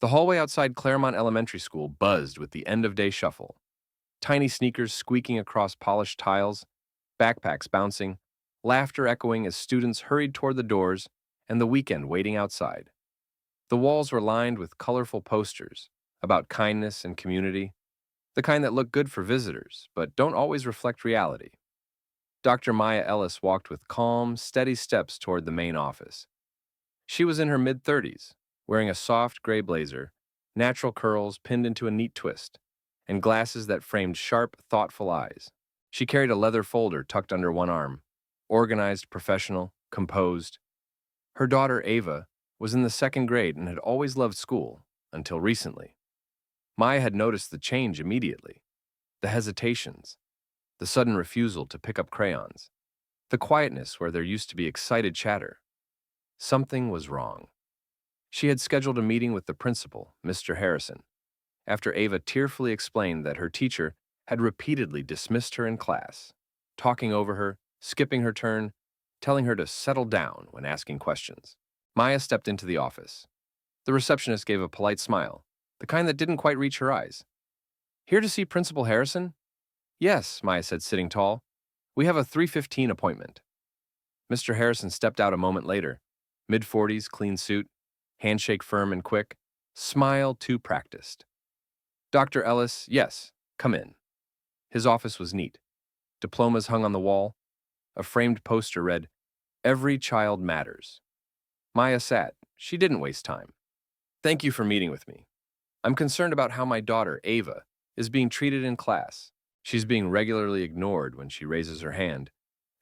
The hallway outside Claremont Elementary School buzzed with the end-of-day shuffle. Tiny sneakers squeaking across polished tiles, backpacks bouncing, laughter echoing as students hurried toward the doors and the weekend waiting outside. The walls were lined with colorful posters about kindness and community, the kind that look good for visitors, but don't always reflect reality. Dr. Maya Ellis walked with calm, steady steps toward the main office. She was in her mid-30s, wearing a soft gray blazer, natural curls pinned into a neat twist, and glasses that framed sharp, thoughtful eyes. She carried a leather folder tucked under one arm, organized, professional, composed. Her daughter, Ava, was in the second grade and had always loved school, until recently. Maya had noticed the change immediately. The hesitations, the sudden refusal to pick up crayons, the quietness where there used to be excited chatter. Something was wrong. She had scheduled a meeting with the principal, Mr. Harrison, after Ava tearfully explained that her teacher had repeatedly dismissed her in class, talking over her, skipping her turn, telling her to settle down when asking questions. Maya stepped into the office. The receptionist gave a polite smile, the kind that didn't quite reach her eyes. "Here to see Principal Harrison?" "Yes," Maya said, sitting tall. "We have a 3:15 appointment." Mr. Harrison stepped out a moment later, mid-40s, clean suit, handshake firm and quick, smile too practiced. "Dr. Ellis, yes, come in." His office was neat. Diplomas hung on the wall. A framed poster read, "Every child matters." Maya sat. She didn't waste time. "Thank you for meeting with me. I'm concerned about how my daughter, Ava, is being treated in class. She's being regularly ignored when she raises her hand,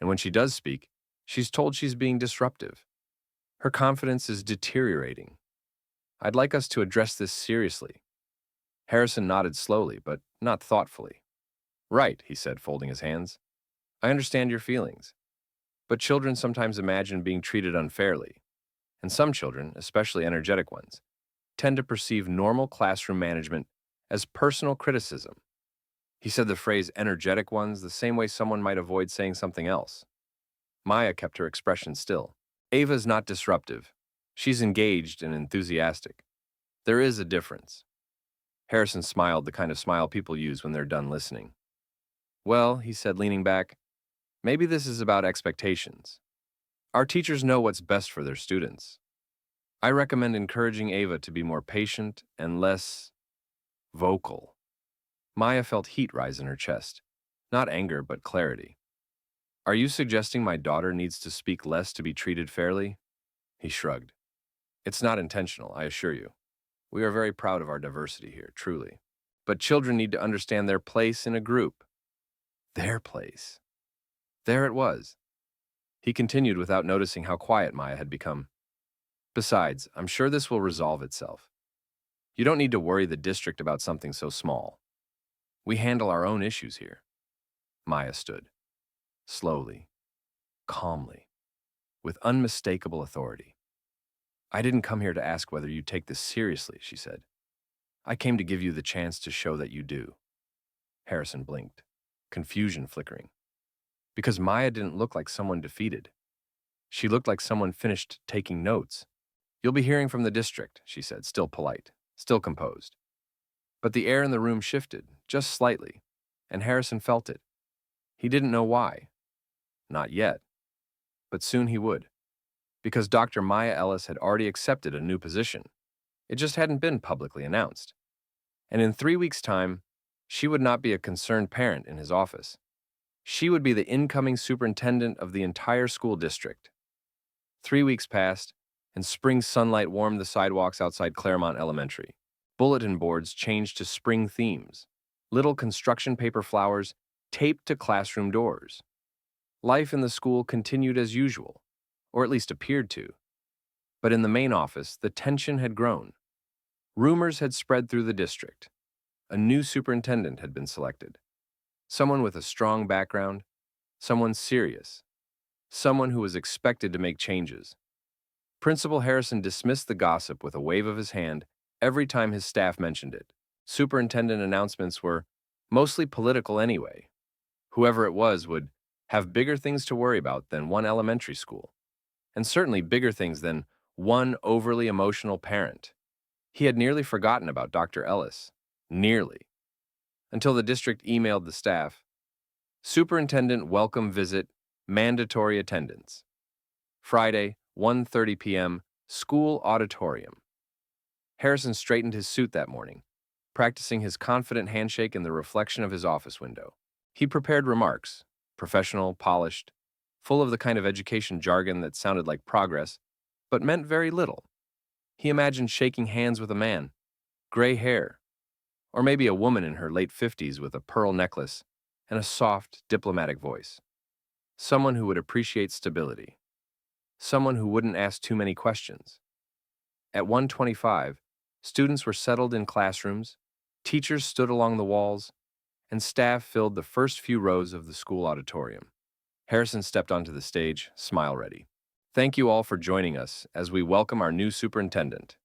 and when she does speak, she's told she's being disruptive. Her confidence is deteriorating. I'd like us to address this seriously." Harrison nodded slowly, but not thoughtfully. "Right," he said, folding his hands. "I understand your feelings. But children sometimes imagine being treated unfairly, and some children, especially energetic ones, tend to perceive normal classroom management as personal criticism." He said the phrase energetic ones the same way someone might avoid saying something else. Maya kept her expression still. "Ava's not disruptive. She's engaged and enthusiastic. There is a difference." Harrison smiled, the kind of smile people use when they're done listening. "Well," he said, leaning back, "maybe this is about expectations. Our teachers know what's best for their students. I recommend encouraging Ava to be more patient and less vocal." Maya felt heat rise in her chest. Not anger, but clarity. "Are you suggesting my daughter needs to speak less to be treated fairly?" He shrugged. "It's not intentional, I assure you. We are very proud of our diversity here, truly. But children need to understand their place in a group." Their place. There it was. He continued without noticing how quiet Maya had become. "Besides, I'm sure this will resolve itself. You don't need to worry the district about something so small. We handle our own issues here." Maya stood. Slowly, calmly, with unmistakable authority. "I didn't come here to ask whether you take this seriously," she said. "I came to give you the chance to show that you do." Harrison blinked, confusion flickering. Because Maya didn't look like someone defeated. She looked like someone finished taking notes. "You'll be hearing from the district," she said, still polite, still composed. But the air in the room shifted, just slightly, and Harrison felt it. He didn't know why. Not yet. But soon he would. Because Dr. Maya Ellis had already accepted a new position. It just hadn't been publicly announced. And in 3 weeks' time, she would not be a concerned parent in his office. She would be the incoming superintendent of the entire school district. 3 weeks passed, and spring sunlight warmed the sidewalks outside Claremont Elementary. Bulletin boards changed to spring themes. Little construction paper flowers taped to classroom doors. Life in the school continued as usual, or at least appeared to. But in the main office, the tension had grown. Rumors had spread through the district. A new superintendent had been selected. Someone with a strong background, someone serious, someone who was expected to make changes. Principal Harrison dismissed the gossip with a wave of his hand every time his staff mentioned it. Superintendent announcements were mostly political anyway. Whoever it was would have bigger things to worry about than one elementary school, and certainly bigger things than one overly emotional parent. He had nearly forgotten about Dr. Ellis. Nearly. Until the district emailed the staff, Superintendent welcome visit, mandatory attendance. Friday, 1:30 p.m., school auditorium. Harrison straightened his suit that morning, practicing his confident handshake in the reflection of his office window. He prepared remarks, professional, polished, full of the kind of education jargon that sounded like progress, but meant very little. He imagined shaking hands with a man, gray hair, or maybe a woman in her late 50s with a pearl necklace and a soft, diplomatic voice. Someone who would appreciate stability. Someone who wouldn't ask too many questions. At 1:25, students were settled in classrooms, teachers stood along the walls, and staff filled the first few rows of the school auditorium. Harrison stepped onto the stage, smile ready. Thank you all for joining us as we welcome our new superintendent.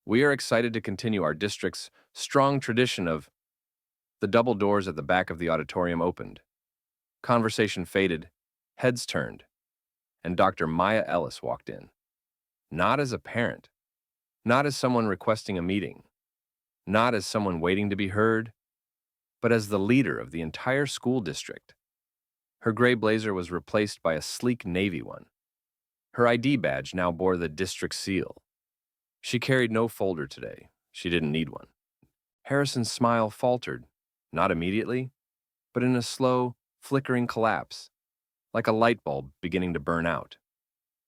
We are excited to continue our district's strong tradition of. The double doors at the back of the auditorium opened. Conversation faded, heads turned, and Dr. Maya Ellis walked in. Not as a parent, not as someone requesting a meeting, not as someone waiting to be heard, but as the leader of the entire school district. Her gray blazer was replaced by a sleek navy one. Her ID badge now bore the district seal. She carried no folder today. She didn't need one. Harrison's smile faltered, not immediately, but in a slow, flickering collapse, like a light bulb beginning to burn out.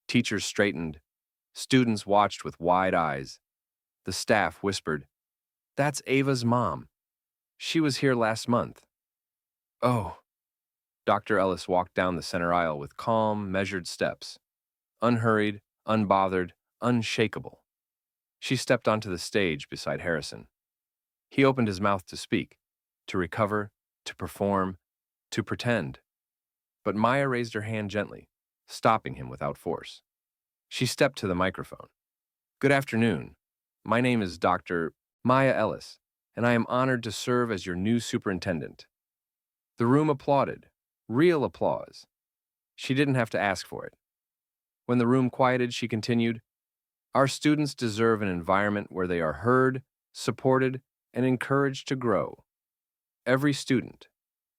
Teachers straightened. Students watched with wide eyes. The staff whispered, "That's Ava's mom. She was here last month." Oh. Dr. Ellis walked down the center aisle with calm, measured steps, unhurried, unbothered, unshakable. She stepped onto the stage beside Harrison. He opened his mouth to speak, to recover, to perform, to pretend. But Maya raised her hand gently, stopping him without force. She stepped to the microphone. "Good afternoon. My name is Dr. Maya Ellis, and I am honored to serve as your new superintendent." The room applauded, real applause. She didn't have to ask for it. When the room quieted, she continued, "Our students deserve an environment where they are heard, supported, and encouraged to grow. Every student,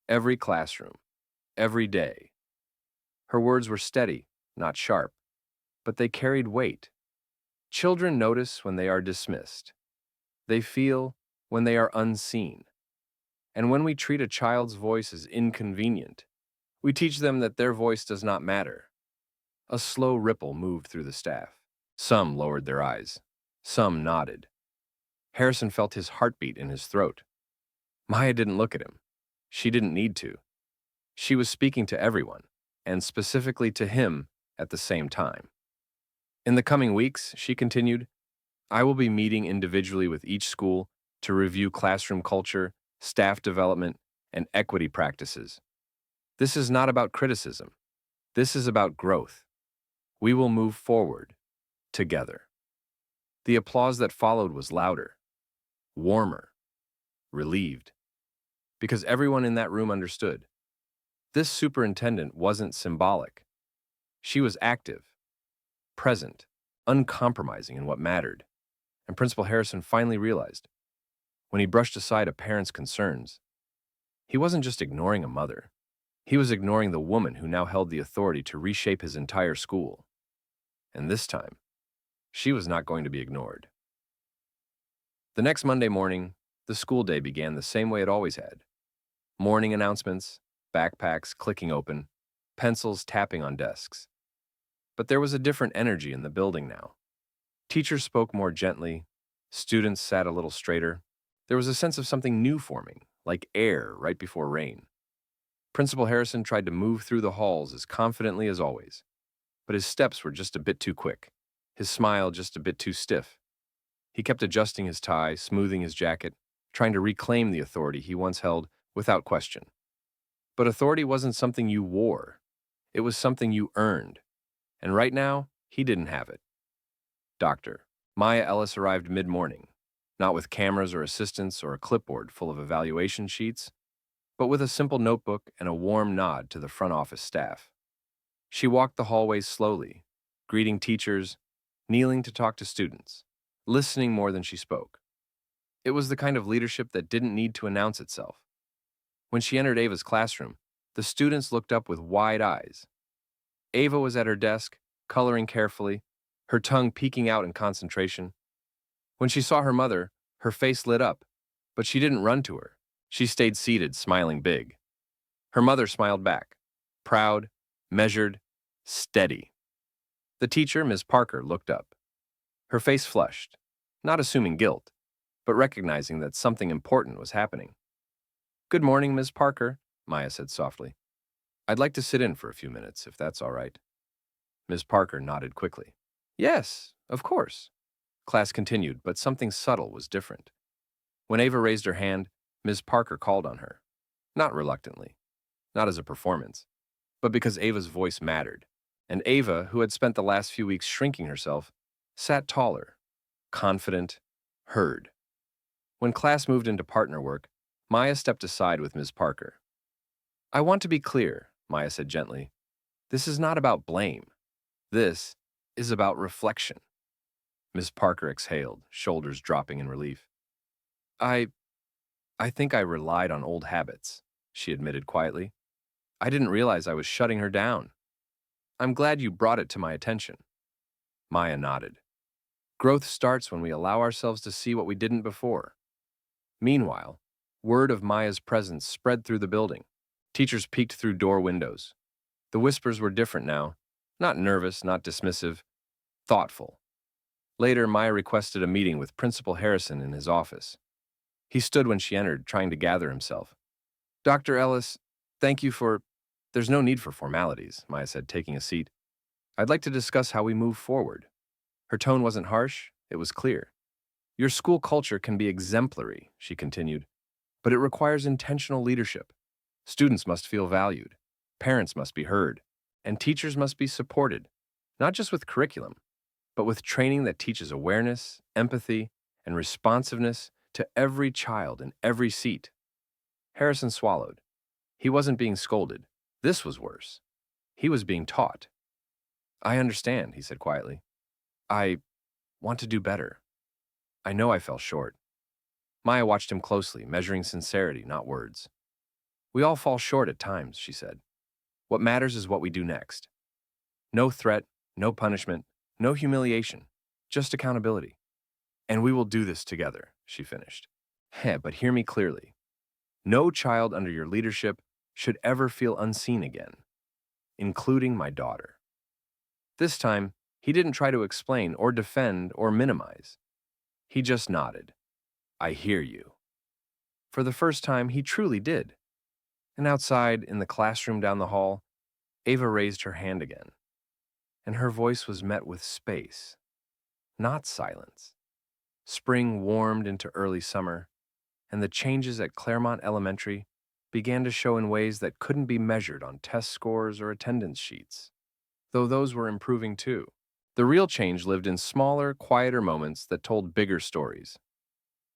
every classroom, every day." Her words were steady, not sharp, but they carried weight. Children notice when they are dismissed. They feel when they are unseen. And when we treat a child's voice as inconvenient, we teach them that their voice does not matter. A slow ripple moved through the staff. Some lowered their eyes. Some nodded. Harrison felt his heartbeat in his throat. Maya didn't look at him. She didn't need to. She was speaking to everyone, and specifically to him at the same time. In the coming weeks, she continued, I will be meeting individually with each school to review classroom culture, staff development, and equity practices. This is not about criticism. This is about growth. We will move forward, together. The applause that followed was louder, warmer, relieved, because everyone in that room understood. This superintendent wasn't symbolic. She was active, present, uncompromising in what mattered. And Principal Harrison finally realized, when he brushed aside a parent's concerns, he wasn't just ignoring a mother. He was ignoring the woman who now held the authority to reshape his entire school. And this time, she was not going to be ignored. The next Monday morning, the school day began the same way it always had. Morning announcements, backpacks clicking open, pencils tapping on desks. But there was a different energy in the building now. Teachers spoke more gently, students sat a little straighter. There was a sense of something new forming, like air right before rain. Principal Harrison tried to move through the halls as confidently as always, but his steps were just a bit too quick, his smile just a bit too stiff. He kept adjusting his tie, smoothing his jacket, trying to reclaim the authority he once held without question. But authority wasn't something you wore. It was something you earned. And right now, he didn't have it. Dr. Maya Ellis arrived mid-morning, not with cameras or assistants or a clipboard full of evaluation sheets, but with a simple notebook and a warm nod to the front office staff. She walked the hallways slowly, greeting teachers, kneeling to talk to students, listening more than she spoke. It was the kind of leadership that didn't need to announce itself. When she entered Ava's classroom, the students looked up with wide eyes. Ava was at her desk, coloring carefully, her tongue peeking out in concentration. When she saw her mother, her face lit up, but she didn't run to her. She stayed seated, smiling big. Her mother smiled back, proud, measured, steady. The teacher, Ms. Parker, looked up. Her face flushed, not assuming guilt, but recognizing that something important was happening. "Good morning, Ms. Parker," Maya said softly. "I'd like to sit in for a few minutes, if that's all right." Ms. Parker nodded quickly. "Yes, of course." Class continued, but something subtle was different. When Ava raised her hand, Ms. Parker called on her. Not reluctantly, not as a performance, but because Ava's voice mattered. And Ava, who had spent the last few weeks shrinking herself, sat taller, confident, heard. When class moved into partner work, Maya stepped aside with Ms. Parker. "I want to be clear," Maya said gently. "This is not about blame. This is about reflection." Ms. Parker exhaled, shoulders dropping in relief. I think I relied on old habits," she admitted quietly. "I didn't realize I was shutting her down. I'm glad you brought it to my attention." Maya nodded. Growth starts when we allow ourselves to see what we didn't before. Meanwhile, word of Maya's presence spread through the building. Teachers peeked through door windows. The whispers were different now, not nervous, not dismissive, thoughtful. Later, Maya requested a meeting with Principal Harrison in his office. He stood when she entered, trying to gather himself. "Dr. Ellis, thank you for—" "There's no need for formalities," Maya said, taking a seat. "I'd like to discuss how we move forward." Her tone wasn't harsh, it was clear. "Your school culture can be exemplary," she continued, "but it requires intentional leadership. Students must feel valued, parents must be heard, and teachers must be supported, not just with curriculum, but with training that teaches awareness, empathy, and responsiveness to every child in every seat." Harrison swallowed. He wasn't being scolded. This was worse. He was being taught. "I understand," he said quietly. "I want to do better. I know I fell short." Maya watched him closely, measuring sincerity, not words. "We all fall short at times," she said. "What matters is what we do next. No threat, no punishment, no humiliation, just accountability. And we will do this together," she finished. But hear me clearly. No child under your leadership should ever feel unseen again, including my daughter." This time, he didn't try to explain or defend or minimize. He just nodded. "I hear you." For the first time, he truly did. And outside, in the classroom down the hall, Ava raised her hand again. And her voice was met with space, not silence. Spring warmed into early summer, and the changes at Claremont Elementary began to show in ways that couldn't be measured on test scores or attendance sheets, though those were improving too. The real change lived in smaller, quieter moments that told bigger stories.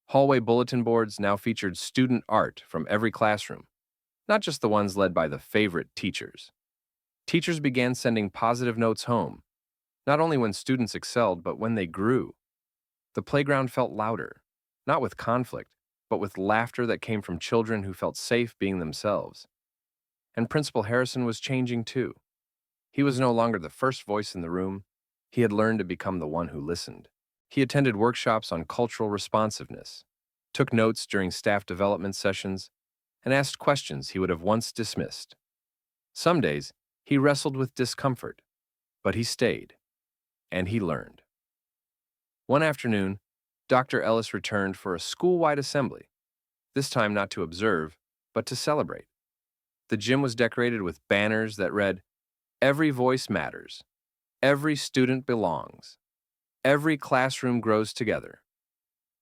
Hallway bulletin boards now featured student art from every classroom, not just the ones led by the favorite teachers. Teachers began sending positive notes home, not only when students excelled, but when they grew. The playground felt louder, not with conflict, but with laughter that came from children who felt safe being themselves. And Principal Harrison was changing too. He was no longer the first voice in the room. He had learned to become the one who listened. He attended workshops on cultural responsiveness, took notes during staff development sessions, and asked questions he would have once dismissed. Some days, he wrestled with discomfort, but he stayed, and he learned. One afternoon, Dr. Ellis returned for a school-wide assembly, this time not to observe, but to celebrate. The gym was decorated with banners that read, "Every voice matters. Every student belongs. Every classroom grows together."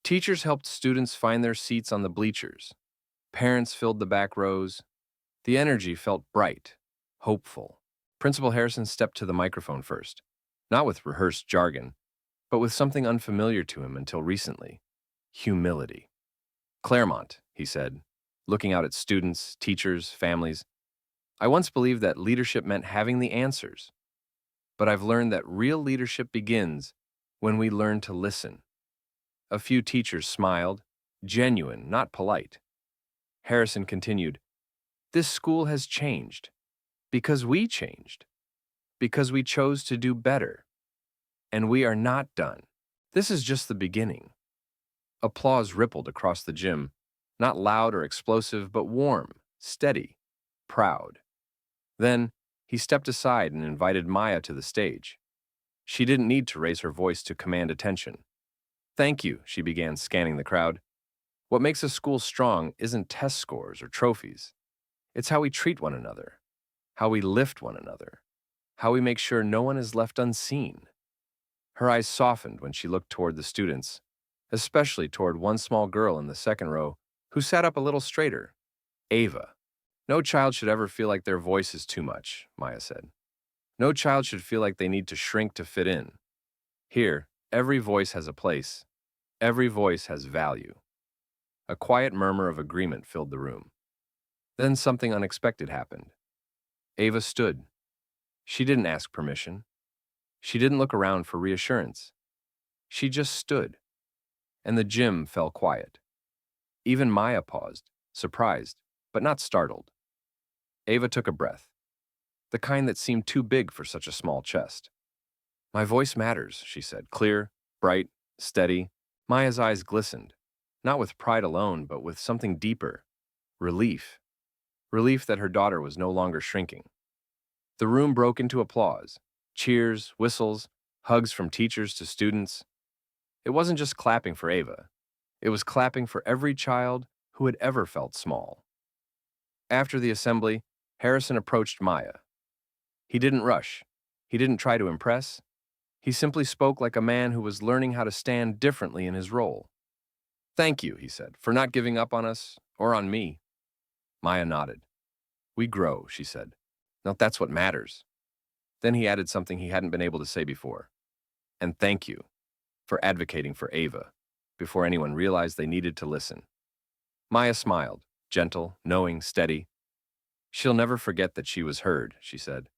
Teachers helped students find their seats on the bleachers. Parents filled the back rows. The energy felt bright, hopeful. Principal Harrison stepped to the microphone first, not with rehearsed jargon, but with something unfamiliar to him until recently: humility. "Claremont," he said, looking out at students, teachers, families. "I once believed that leadership meant having the answers, but I've learned that real leadership begins when we learn to listen. A few teachers smiled, genuine, not polite. Harrison continued, "This school has changed because we changed, because we chose to do better, and we are not done. This is just the beginning." Applause rippled across the gym, not loud or explosive, but warm, steady, proud. Then, he stepped aside and invited Maya to the stage. She didn't need to raise her voice to command attention. "Thank you," she began, scanning the crowd. "What makes a school strong isn't test scores or trophies. It's how we treat one another, how we lift one another, how we make sure no one is left unseen." Her eyes softened when she looked toward the students, especially toward one small girl in the second row who sat up a little straighter. Ava. "No child should ever feel like their voice is too much," Maya said. "No child should feel like they need to shrink to fit in. Here, every voice has a place. Every voice has value." A quiet murmur of agreement filled the room. Then something unexpected happened. Ava stood. She didn't ask permission. She didn't look around for reassurance. She just stood, and the gym fell quiet. Even Maya paused, surprised, but not startled. Ava took a breath, the kind that seemed too big for such a small chest. "My voice matters," she said, clear, bright, steady. Maya's eyes glistened, not with pride alone, but with something deeper, relief. Relief that her daughter was no longer shrinking. The room broke into applause, cheers, whistles, hugs from teachers to students. It wasn't just clapping for Ava. It was clapping for every child who had ever felt small. After the assembly, Harrison approached Maya. He didn't rush. He didn't try to impress. He simply spoke like a man who was learning how to stand differently in his role. "Thank you," he said, "for not giving up on us, or on me." Maya nodded. "We grow," she said. "Now that's what matters." Then he added something he hadn't been able to say before. "And thank you for advocating for Ava," before anyone realized they needed to listen. Maya smiled, gentle, knowing, steady. "She'll never forget that she was heard," she said.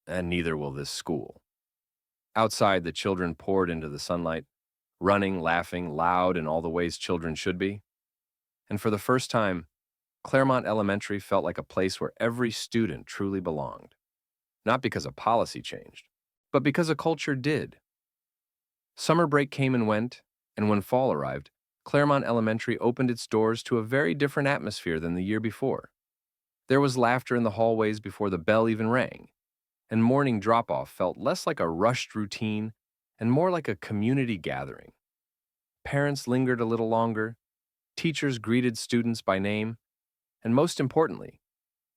"And neither will this school." Outside, the children poured into the sunlight, running, laughing, loud in all the ways children should be. And for the first time, Claremont Elementary felt like a place where every student truly belonged. Not because a policy changed, but because a culture did. Summer break came and went, and when fall arrived, Claremont Elementary opened its doors to a very different atmosphere than the year before. There was laughter in the hallways before the bell even rang, and morning drop-off felt less like a rushed routine and more like a community gathering. Parents lingered a little longer, teachers greeted students by name, and most importantly,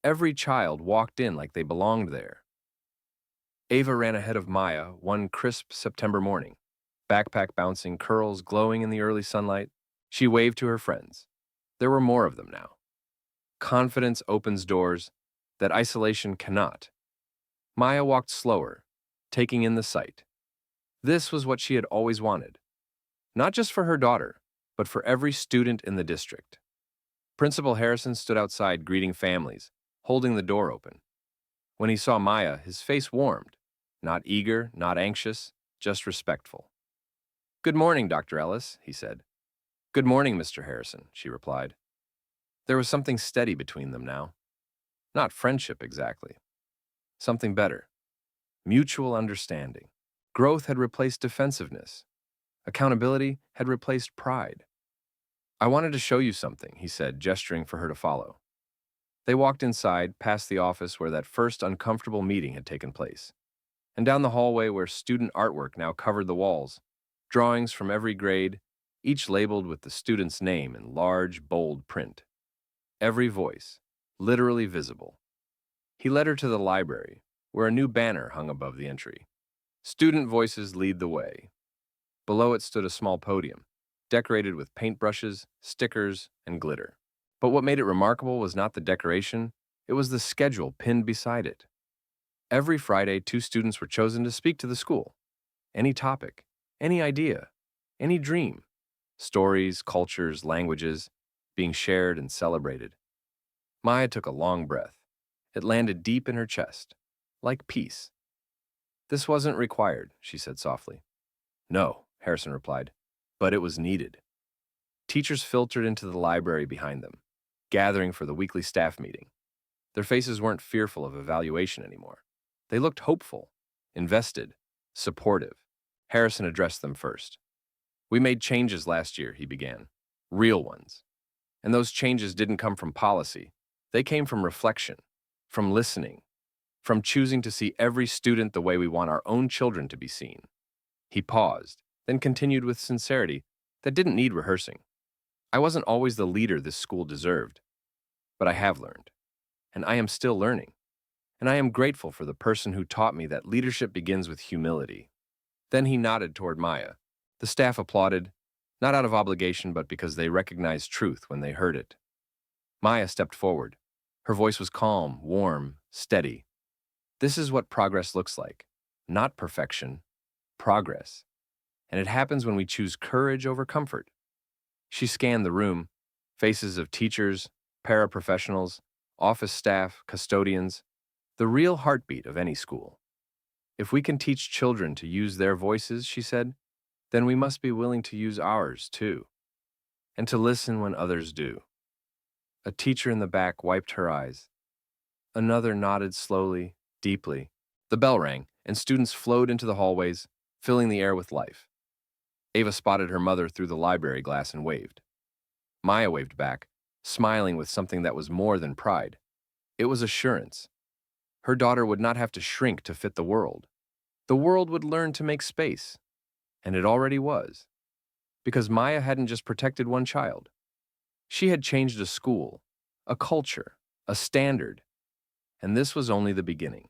every child walked in like they belonged there. Ava ran ahead of Maya one crisp September morning, backpack bouncing, curls glowing in the early sunlight. She waved to her friends. There were more of them now. Confidence opens doors that isolation cannot. Maya walked slower, taking in the sight. This was what she had always wanted, not just for her daughter, but for every student in the district. Principal Harrison stood outside greeting families, holding the door open. When he saw Maya, his face warmed, not eager, not anxious, just respectful. "Good morning, Dr. Ellis," he said. "Good morning, Mr. Harrison," she replied. There was something steady between them now. Not friendship exactly. Something better. Mutual understanding. Growth had replaced defensiveness. Accountability had replaced pride. "I wanted to show you something," he said, gesturing for her to follow. They walked inside, past the office where that first uncomfortable meeting had taken place, and down the hallway where student artwork now covered the walls, drawings from every grade, each labeled with the student's name in large, bold print. Every voice, literally visible. He led her to the library, where a new banner hung above the entry. "Student voices lead the way." Below it stood a small podium, decorated with paintbrushes, stickers, and glitter. But what made it remarkable was not the decoration, it was the schedule pinned beside it. Every Friday, 2 students were chosen to speak to the school. Any topic, any idea, any dream. Stories, cultures, languages, being shared and celebrated. Maya took a long breath. It landed deep in her chest, like peace. "This wasn't required," she said softly. "No," Harrison replied, but it was needed. Teachers filtered into the library behind them, gathering for the weekly staff meeting. Their faces weren't fearful of evaluation anymore. They looked hopeful, invested, supportive. Harrison addressed them first. "We made changes last year," he began. "Real ones. And those changes didn't come from policy. They came from reflection, from listening, from choosing to see every student the way we want our own children to be seen." He paused, then continued with sincerity that didn't need rehearsing. "I wasn't always the leader this school deserved, but I have learned, and I am still learning. And I am grateful for the person who taught me that leadership begins with humility." Then he nodded toward Maya. The staff applauded, not out of obligation, but because they recognized truth when they heard it. Maya stepped forward. Her voice was calm, warm, steady. "This is what progress looks like. Not perfection, progress. And it happens when we choose courage over comfort." She scanned the room, faces of teachers, paraprofessionals, office staff, custodians, the real heartbeat of any school. "If we can teach children to use their voices," she said, "then we must be willing to use ours too, and to listen when others do." A teacher in the back wiped her eyes. Another nodded slowly, deeply. The bell rang, and students flowed into the hallways, filling the air with life. Ava spotted her mother through the library glass and waved. Maya waved back, smiling with something that was more than pride. It was assurance. Her daughter would not have to shrink to fit the world. The world would learn to make space. And it already was. Because Maya hadn't just protected one child. She had changed a school, a culture, a standard. And this was only the beginning.